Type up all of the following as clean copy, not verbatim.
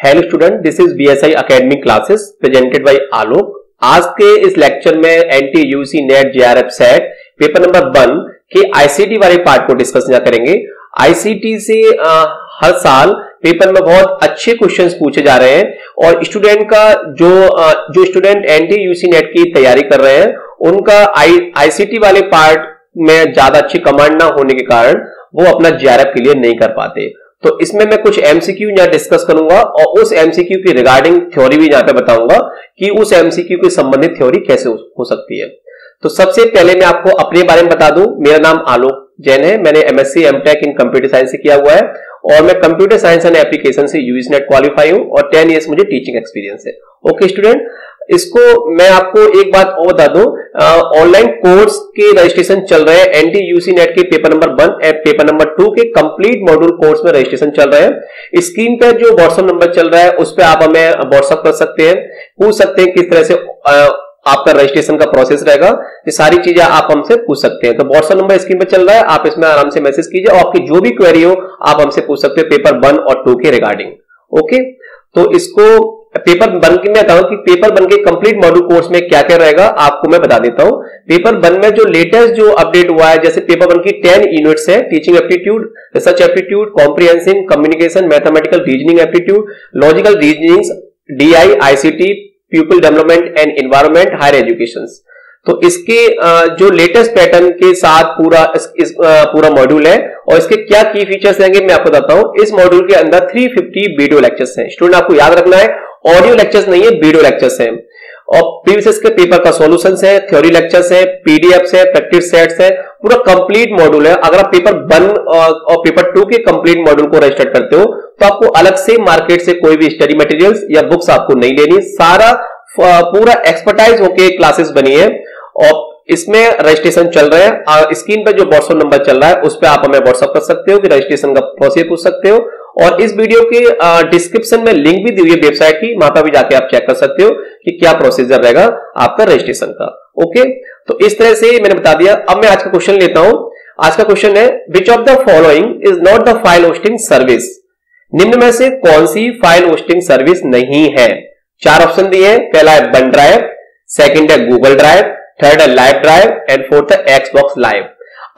Hello student, this is BSI academic classes presented by Alok. आज के इस लेक्चर में NTUC NET JRF SET paper number 1 के ICT वाले पार्ट को डिस्कस करेंगे। आईसीटी से हर साल पेपर में बहुत अच्छे क्वेश्चंस पूछे जा रहे हैं और स्टूडेंट का जो स्टूडेंट एनटीयूसी नेट की तैयारी कर रहे हैं उनका आईसीटी वाले पार्ट में ज्यादा अच्छी कमांड ना होने के कारण वो अपना जेआरएफ क्लियर नहीं कर पाते। तो इसमें मैं कुछ एमसीक्यू यहाँ डिस्कस करूंगा और उस एमसीक्यू की रिगार्डिंग थ्योरी भी यहाँ पे बताऊंगा कि उस एमसीक्यू के संबंधित थ्योरी कैसे हो सकती है। तो सबसे पहले मैं आपको अपने बारे में बता दूं, मेरा नाम आलोक जैन है। मैंने MSc MTech in computer science से किया हुआ है और मैं कंप्यूटर साइंस एंड एप्लीकेशन से यूजीसी नेट क्वालिफाई हूं और 10 इयर्स मुझे टीचिंग एक्सपीरियंस है। ओके स्टूडेंट, इसको मैं आपको एक बात और बता दूं, ऑनलाइन कोर्स के रजिस्ट्रेशन चल रहे हैं। एनटीयूसी नेट के पेपर नंबर 1 और पेपर नंबर 2 के कंप्लीट मॉड्यूल कोर्स में रजिस्ट्रेशन चल रहे हैं। स्क्रीन पर जो व्हाट्सएप नंबर चल रहा है उस पर आप हमें व्हाट्सएप कर सकते हैं, पूछ सकते हैं किस तरह से आपका रजिस्ट्रेशन का प्रोसेस रहेगा। ये सारी चीजें आप हमसे पूछ सकते हैं। तो व्हाट्सएप नंबर स्क्रीन पर चल रहा है, आप इसमें आराम से मैसेज कीजिए और आपकी जो भी क्वेरी हो आप हमसे पूछ सकते हैं पेपर 1 और 2 के रिगार्डिंग। ओके, तो इसको पेपर 1 की मैं बताऊं कि पेपर 1 के कंप्लीट मॉड्यूल कोर्स में क्या क्या रहेगा आपको मैं बता देता हूं। पेपर 1 में जो लेटेस्ट जो अपडेट हुआ है, जैसे पेपर 1 की 10 यूनिट्स है, teaching aptitude, research aptitude, comprehensive, communication, mathematical reasoning aptitude, logical reasoning, DI, ICT, people development and environment, higher education. तो इसके जो लेटेस्ट पैटर्न के साथ पूरा मॉड्यूल है और इसके क्या की फीचर्स रहेंगे मैं आपको बताता हूं। इस मॉड्यूल के अंदर 350 वीडियो लेक्चर्स हैं। स्टूडेंट आपको याद रखना है, ऑडियो लेक्चर्स नहीं है, वीडियो लेक्चर्स हैं और प्रीवियस के पेपर का सॉल्यूशंस है, थ्योरी लेक्चर्स है, पीडीएफ्स है, प्रैक्टिस सेट्स है, पूरा कंप्लीट मॉड्यूल है। अगर आप पेपर 1 और पेपर 2 के कंप्लीट मॉड्यूल को रजिस्टर करते हो तो आपको अलग से मार्केट से कोई भी स्टडी मटेरियल्स या बुक्स आपको नहीं लेनी, सारा पूरा एक्सपर्टाइज होके क्लासेस बनी है और इसमें रजिस्ट्रेशन चल रहे हैं। स्क्रीन पर जो व्हाट्सएप नंबर चल रहा है उस पर आप हमें व्हाट्सएप कर सकते हो कि रजिस्ट्रेशन का प्रोसेस पूछ सकते हो और इस वीडियो के डिस्क्रिप्शन में लिंक भी दी हुई है वेबसाइट की, वहां पर भी जाके आप चेक कर सकते हो कि क्या प्रोसीजर रहेगा आपका रजिस्ट्रेशन का। ओके, तो इस तरह से मैंने बता दिया। अब मैं आज का क्वेश्चन लेता हूं। आज का क्वेश्चन है, which of the following is not the file hosting service? निम्न में से कौन सी फाइल होस्टिंग सर्विस नहीं है? 4 ऑप्शन दिए हैं। पहला है वन ड्राइव, सेकंड है गूगल ड्राइव, थर्ड है लाइव ड्राइव एंड फोर्थ है एक्सबॉक्स लाइव।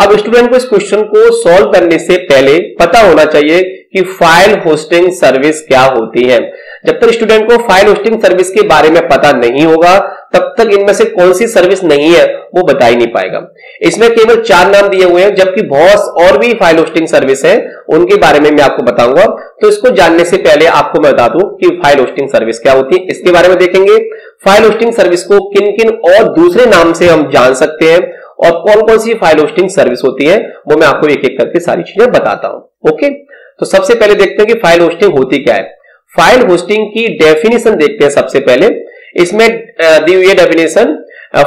अब स्टूडेंट को इस क्वेश्चन को सॉल्व करने से पहले पता होना चाहिए कि फाइल होस्टिंग सर्विस क्या होती है। जब तक स्टूडेंट को फाइल होस्टिंग सर्विस के बारे में पता नहीं होगा तब तक इनमें से कौन सी सर्विस नहीं है वो बता ही नहीं पाएगा। इसमें केवल 4 नाम दिए हुए हैं, जबकि बहुत और भी फाइल होस्टिंग सर्विस है, उनके बारे में मैं आपको बताऊंगा। तो इसको जानने से पहले आपको मैं बता दूं कि फाइल होस्टिंग सर्विस क्या होती है, इसके बारे में देखेंगे। फाइल होस्टिंग सर्विस को किन किन और दूसरे नाम से हम जान सकते हैं और कौन कौन सी फाइल होस्टिंग सर्विस होती है वो मैं आपको एक एक करके सारी चीजें बताता हूं। ओके, तो सबसे पहले देखते हैं कि फाइल होस्टिंग होती क्या है। फाइल होस्टिंग की डेफिनेशन देखते हैं सबसे पहले। इसमें दी हुई डेफिनेशन,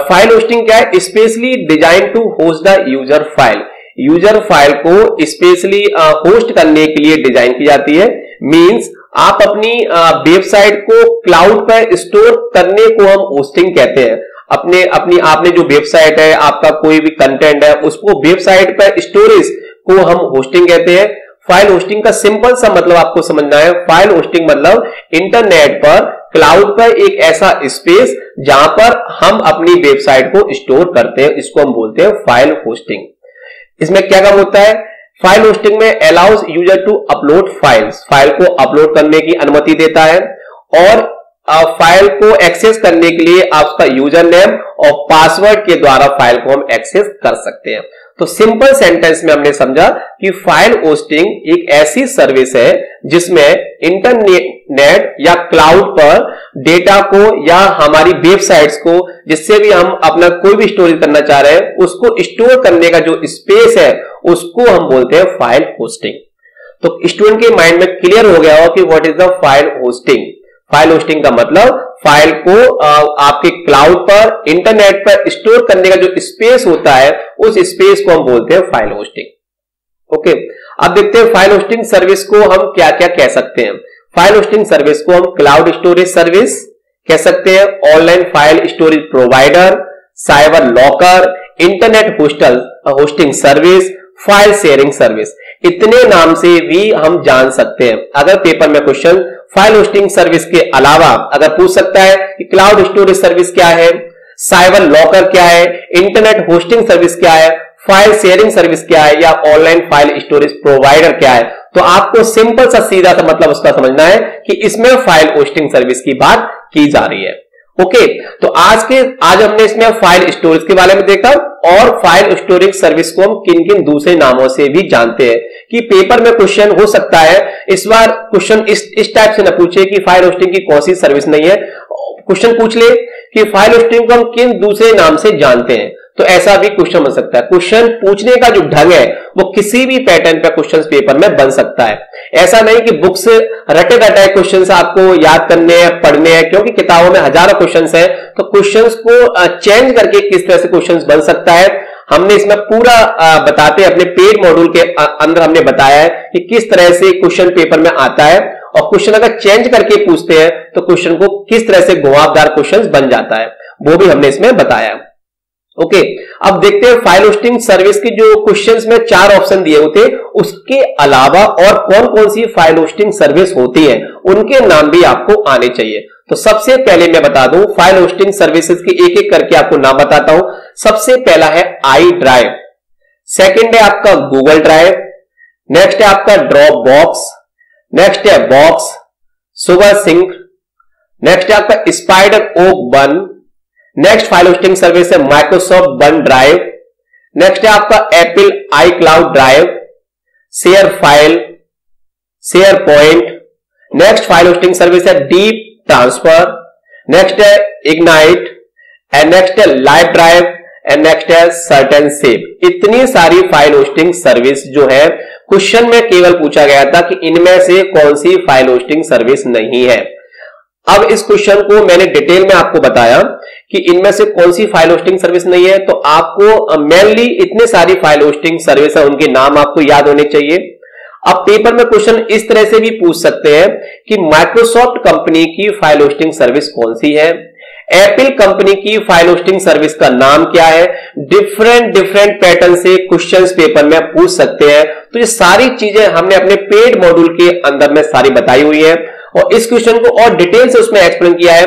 फाइल होस्टिंग क्या है? Specially design to host the user file. User file को स्पेशली होस्ट करने के लिए डिजाइन की जाती है। मींस आप अपनी वेबसाइट को क्लाउड पर स्टोर करने को हम होस्टिंग कहते हैं। आपने जो वेबसाइट है, आपका कोई भी कंटेंट है, उसको वेबसाइट पर स्टोरेज को हम होस्टिंग कहते हैं। फाइल होस्टिंग का सिंपल सा मतलब आपको समझना है। फाइल होस्टिंग मतलब इंटरनेट पर, क्लाउड पर एक ऐसा स्पेस जहां पर हम अपनी वेबसाइट को स्टोर करते हैं, इसको हम बोलते हैं फाइल होस्टिंग। इसमें क्या काम होता है? फाइल होस्टिंग में allows user to upload files, file को अपलोड करने की अनुमति देता है और फाइल को एक्सेस करने के लिए आपका यूजर नेम और पासवर्ड के द्वारा फाइल को हम एक्सेस कर सकते हैं। तो सिंपल सेंटेंस में हमने समझा कि फाइल होस्टिंग एक ऐसी सर्विस है जिसमें इंटरनेट या क्लाउड पर डेटा को या हमारी वेबसाइट्स को, जिससे भी हम अपना कोई भी स्टोरेज करना चाह रहे हैं, उसको स्टोर करने का जो स्पेस है उसको हम बोलते हैं फाइल होस्टिंग। तो स्टूडेंट के माइंड में क्लियर हो गया हो कि what is the file hosting. File hosting का मतलब फाइल को आपके क्लाउड पर, इंटरनेट पर स्टोर करने का जो स्पेस होता है उस स्पेस को हम बोलते हैं फाइल होस्टिंग। ओके, अब देखते हैं फाइल होस्टिंग सर्विस को हम क्या क्या कह सकते हैं। फाइल होस्टिंग सर्विस को हम क्लाउड स्टोरेज सर्विस कह सकते हैं, online file storage provider, cyber locker, internet hosting service, file sharing service. इतने नाम से भी हम जान सकते हैं। अगर पेपर में क्वेश्चन फाइल होस्टिंग सर्विस के अलावा अगर पूछ सकता है कि क्लाउड स्टोरेज सर्विस क्या है, साइबर लॉकर क्या है, इंटरनेट होस्टिंग सर्विस क्या है, फाइल शेयरिंग सर्विस क्या है, या ऑनलाइन फाइल स्टोरेज प्रोवाइडर क्या है, तो आपको सिंपल सा सीधा सा मतलब उसका समझना है कि इसमें फाइल होस्टिंग सर्विस की बात की जा रही है। ओके, तो आज हमने इसमें फाइल स्टोरेज के बारे में देखा और फाइल स्टोरेज सर्विस को हम किन किन दूसरे नामों से भी जानते हैं कि पेपर में क्वेश्चन हो सकता है। इस बार क्वेश्चन इस टाइप से न पूछे कि फाइल होस्टिंग की कौन सी सर्विस नहीं है, क्वेश्चन पूछ ले कि फाइल होस्टिंग को हम किन दूसरे नाम से जानते हैं, तो ऐसा भी क्वेश्चन बन सकता है। क्वेश्चन पूछने का जो ढंग है वो किसी भी पैटर्न पे क्वेश्चन पेपर में बन सकता है। ऐसा नहीं कि बुक से रटे रटाए क्वेश्चन आपको याद करने हैं, पढ़ने हैं, क्योंकि किताबों में हजारों क्वेश्चन हैं, तो क्वेश्चन को चेंज करके किस तरह से क्वेश्चन बन सकता है हमने इसमें पूरा बताते अपने पेड मॉड्यूल के अंदर हमने बताया है कि किस तरह से क्वेश्चन पेपर में आता है, और क्वेश्चन अगर चेंज करके पूछते हैं तो क्वेश्चन को किस तरह से घुमावदार क्वेश्चन बन जाता है, वो भी हमने इसमें बताया। ओके, अब देखते हैं फाइल होस्टिंग सर्विस की जो क्वेश्चंस में 4 ऑप्शन दिए होते उसके अलावा और कौन कौन सी फाइल होस्टिंग सर्विस होती है, उनके नाम भी आपको आने चाहिए। तो सबसे पहले मैं बता दूं फाइल होस्टिंग सर्विसेज के एक एक करके आपको नाम बताता हूं। सबसे पहला है आई ड्राइव, सेकंड है आपका गूगल ड्राइव, नेक्स्ट है आपका ड्रॉप बॉक्स, नेक्स्ट है बॉक्स, सुगर सिंक, नेक्स्ट है आपका SpiderOak One, next file hosting service है माइक्रोसॉफ्ट वन ड्राइव, नेक्स्ट है आपका Apple iCloud drive, ShareFile, SharePoint, next file hosting service है deep transfer, next है Ignite, and next है live drive, and next है certain save. इतनी सारी file hosting service जो है क्वेश्चन में केवल पूछा गया था कि इनमें से कौन सी फाइल होस्टिंग सर्विस नहीं है। अब इस क्वेश्चन को मैंने डिटेल में आपको बताया कि इनमें से कौन सी फाइल होस्टिंग सर्विस नहीं है, तो आपको मेनली इतने सारी फाइल होस्टिंग सर्विस है उनके नाम आपको याद होने चाहिए। अब पेपर में क्वेश्चन इस तरह से भी पूछ सकते हैं कि माइक्रोसॉफ्ट कंपनी की फाइल होस्टिंग सर्विस कौन सी है, एप्पल कंपनी की फाइल होस्टिंग सर्विस का नाम क्या है। डिफरेंट पैटर्न से क्वेश्चंस पेपर में पूछ सकते हैं। तो ये सारी चीजें हमने अपने पेड मॉड्यूल के अंदर में सारी बताई हुई है और इस क्वेश्चन को और डिटेल से उसमें एक्सप्लेन किया है।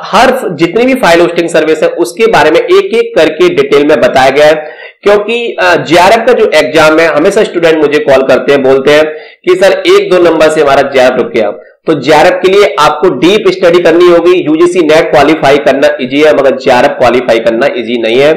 हर जितनी भी फाइल होस्टिंग सर्विस है उसके बारे में एक एक करके डिटेल में बताया गया है, क्योंकि जेआरएफ का जो एग्जाम है हमेशा स्टूडेंट मुझे कॉल करते हैं, बोलते हैं कि सर 1-2 नंबर से हमारा जेआरएफ रुक गया। तो जेआरएफ के लिए आपको डीप स्टडी करनी होगी। यूजीसी नेट क्वालिफाई करना इजी है मगर जेआरएफ क्वालिफाई करना इजी नहीं है,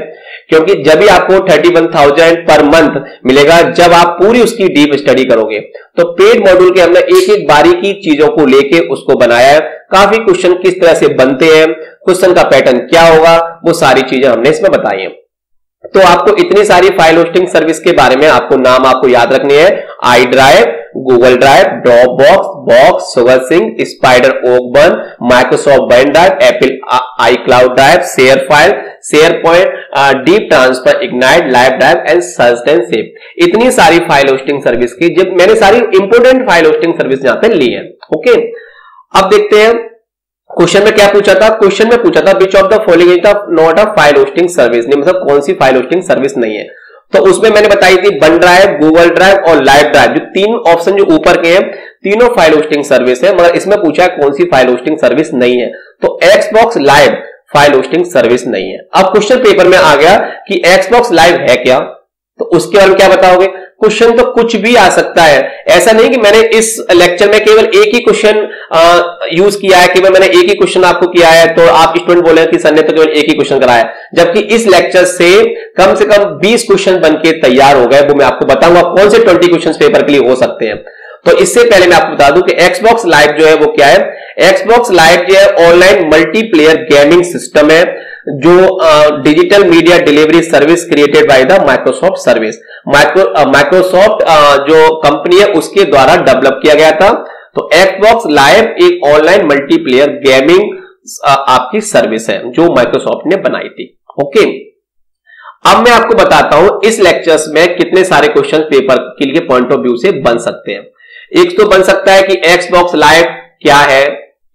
क्योंकि जब भी आपको 31,000 पर मंथ मिलेगा जब आप पूरी उसकी डीप स्टडी करोगे। तो पेड मॉड्यूल के हमने एक एक बारीकी चीजों को लेके उसको बनाया है। काफी क्वेश्चन किस तरह से बनते हैं, क्वेश्चन का पैटर्न क्या होगा, वो सारी चीजें हमने इसमें बताई है। तो आपको इतनी सारी फाइल होस्टिंग सर्विस के बारे में आपको नाम आपको याद रखने हैं। IDrive, Google drive, Dropbox, SugarSync, SpiderOak one, Microsoft OneDrive, Apple iCloud drive, ShareFile, SharePoint, deep transfer, ignite, live drive and search and save. इतनी सारी file hosting service की जब मैंने सारी important file hosting service यहां पे ली है। Okay, अब देखते हैं क्वेश्चन में क्या पूछा था। क्वेश्चन में पूछा था which of the following is not a file hosting service, मतलब कौन सी फाइल होस्टिंग सर्विस नहीं है। तो उसमें मैंने बताई थी वन ड्राइव, गूगल ड्राइव और लाइव ड्राइव, जो 3 ऑप्शन जो ऊपर के हैं तीनों फाइल होस्टिंग सर्विस है, मगर इसमें पूछा है कौन सी फाइल होस्टिंग सर्विस नहीं है। तो Xbox live file hosting service नहीं है। अब क्वेश्चन पेपर में आ गया कि एक्सबॉक्स लाइव है क्या, तो उसके बारे में क्या बताओगे। क्वेश्चन तो कुछ भी आ सकता है, ऐसा नहीं कि मैंने इस लेक्चर में केवल एक ही क्वेश्चन यूज किया है, केवल मैंने एक ही क्वेश्चन आपको किया है तो आप स्टूडेंट बोले कि सर ने तो केवल एक ही क्वेश्चन कराया, जबकि इस लेक्चर से कम 20 क्वेश्चन बनके तैयार हो गए। वो मैं आपको बताऊंगा कौन से 20 क्वेश्चन पेपर के लिए हो सकते हैं। तो इससे पहले मैं आपको बता दूं कि एक्सबॉक्स लाइव जो है वो क्या है। एक्सबॉक्स लाइव जो है ऑनलाइन मल्टीप्लेयर गेमिंग सिस्टम है जो digital media delivery service created by the Microsoft service. Microsoft जो कंपनी है उसके द्वारा डेवलप किया गया था। तो एक्सबॉक्स लाइव एक ऑनलाइन मल्टीप्लेयर गेमिंग आपकी सर्विस है जो माइक्रोसॉफ्ट ने बनाई थी। ओके, अब मैं आपको बताता हूं इस लेक्चर्स में कितने सारे क्वेश्चन पेपर के लिए पॉइंट ऑफ व्यू से बन सकते हैं। एक तो बन सकता है कि एक्सबॉक्स लाइव क्या है,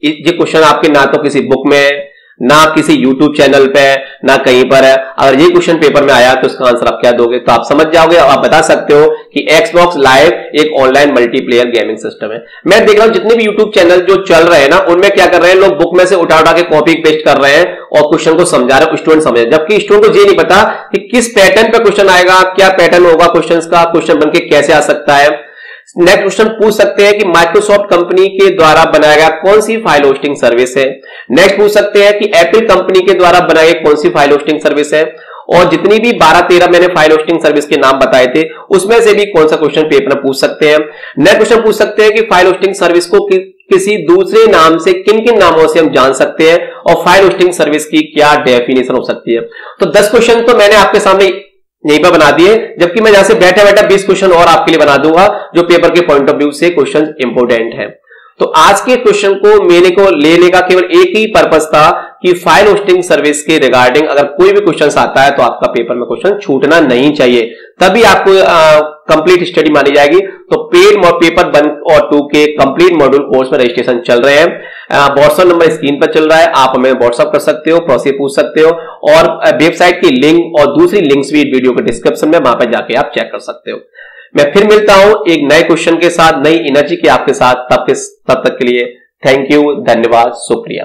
ये क्वेश्चन आपके ना तो किसी बुक में ना किसी यूट्यूब चैनल पे, ना कहीं पर है। अगर ये क्वेश्चन पेपर में आया तो इसका आंसर आप क्या दोगे, तो आप समझ जाओगे। आप बता सकते हो कि Xbox लाइव एक ऑनलाइन मल्टीप्लेयर गेमिंग सिस्टम है। मैं देख रहा हूं जितने भी यूट्यूब चैनल जो चल रहे हैं ना, उनमें क्या कर रहे हैं लोग, बुक में से उठा उठा के कॉपी पेस्ट कर रहे हैं और क्वेश्चन को समझा रहे हैं, स्टूडेंट समझ, जबकि स्टूडेंट को ये नहीं पता कि किस पैटर्न पे क्वेश्चन आएगा, क्या पैटर्न होगा क्वेश्चन का, क्वेश्चन बन के कैसे आ सकता है। नेक्स्ट क्वेश्चन पूछ सकते हैं कि माइक्रोसॉफ्ट कंपनी के द्वारा बनाया गया कौन सी फाइल होस्टिंग सर्विस है। नेक्स्ट पूछ सकते हैं कि एप्पल कंपनी के द्वारा बनाई गई कौन सी फाइल होस्टिंग सर्विस है। और जितनी भी 12-13 मैंने फाइल होस्टिंग सर्विस के नाम बताए थे, उसमें से भी कौन सा क्वेश्चन पेपर में पूछ सकते हैं। नेक्स्ट क्वेश्चन पूछ सकते हैं कि फाइल होस्टिंग सर्विस को किसी दूसरे नाम से किन किन नामों से हम जान सकते हैं और फाइल होस्टिंग सर्विस की क्या डेफिनेशन हो सकती है। तो 10 क्वेश्चन तो मैंने आपके सामने यहीं पर बना दिए, जबकि मैं यहां से बैठा बैठा 20 क्वेश्चन और आपके लिए बना दूंगा जो पेपर के पॉइंट ऑफ व्यू से क्वेश्चन इंपोर्टेंट है। तो आज के क्वेश्चन को मेरे को लेने का केवल एक ही पर्पस था कि फाइल होस्टिंग सर्विस के रिगार्डिंग अगर कोई भी क्वेश्चन आता है तो आपका पेपर में क्वेश्चन छूटना नहीं चाहिए, तभी आपको कंप्लीट स्टडी मानी जाएगी। तो पेड पेपर 1 और 2 के कंप्लीट मॉड्यूल कोर्स में रजिस्ट्रेशन चल रहे हैं। व्हाट्सएप नंबर स्क्रीन पर चल रहा है, आप हमें व्हाट्सएप कर सकते हो, प्रोसेस पूछ सकते हो, और वेबसाइट की लिंक और दूसरी लिंक्स भी वीडियो के डिस्क्रिप्शन में, वहां पर जाके आप चेक कर सकते हो। मैं फिर मिलता हूं एक नए क्वेश्चन के साथ, नई एनर्जी के आपके साथ। तब तक के लिए थैंक यू, धन्यवाद, शुक्रिया।